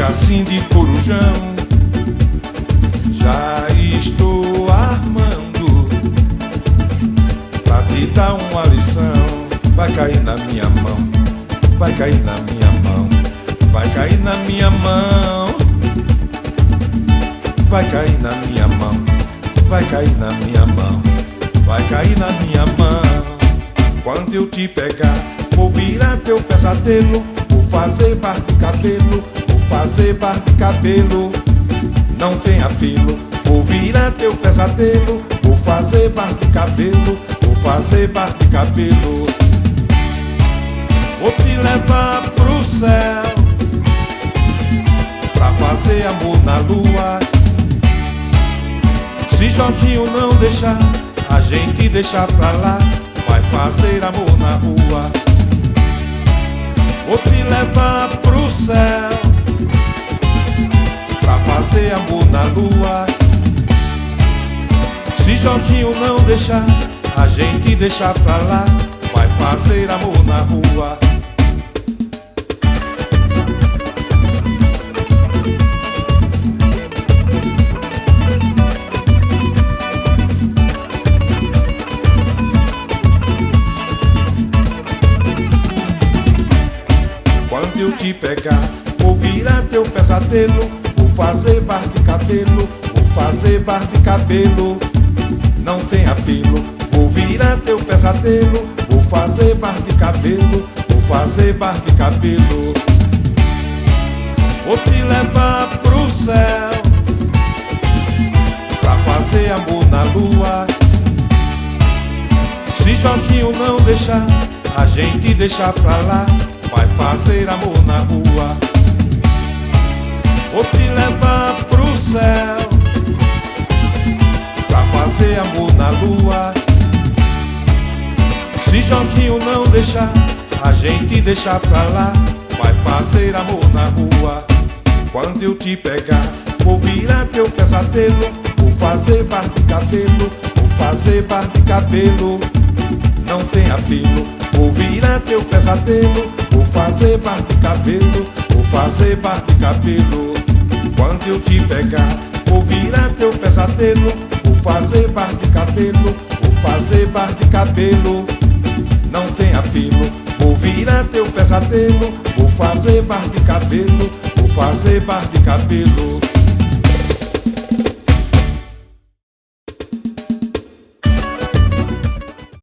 fica assim de corujão. Já estou armando pra te dar uma lição. Vai cair na minha mão, vai cair na minha mão, vai cair na minha mão, vai cair na minha mão, vai cair na minha mão, vai cair na minha mão. Quando eu te pegar, vou virar teu pesadelo, vou fazer bar de cabelo, vou fazer bar de cabelo. Não tem apelo, vou virar teu pesadelo, vou fazer bar de cabelo, vou fazer bar de cabelo. Vou te levar pro céu pra fazer amor na lua. Se Jorginho não deixar, a gente deixa pra lá, vai fazer amor na rua. Vou te levar pro céu pra fazer amor na lua. Se Jorginho não deixar, a gente deixa pra lá, vai fazer amor na rua. Quando eu te pegar, vou virar teu pesadelo, vou fazer bar de cabelo, vou fazer bar de cabelo. Não tem apelo, vou virar teu pesadelo, vou fazer bar de cabelo, vou fazer bar de cabelo. Vou te levar pro céu pra fazer amor na lua. Se Jorginho não deixar, a gente deixa pra lá, vai fazer amor na rua. Vou te levar pro céu pra fazer amor na lua. Se Jorginho não deixar, a gente deixa pra lá, vai fazer amor na rua. Quando eu te pegar, vou virar teu pesadelo, vou fazer bar de cabelo, vou fazer bar de cabelo. Não tem apelo, vou virar teu pesadelo, vou fazer bar de cabelo, vou fazer bar de cabelo. Quando eu te pegar, vou virar teu pesadelo, vou fazer bar de cabelo, vou fazer bar de cabelo. Não tem apelo, vou virar teu pesadelo, vou fazer bar de cabelo, vou fazer bar de cabelo.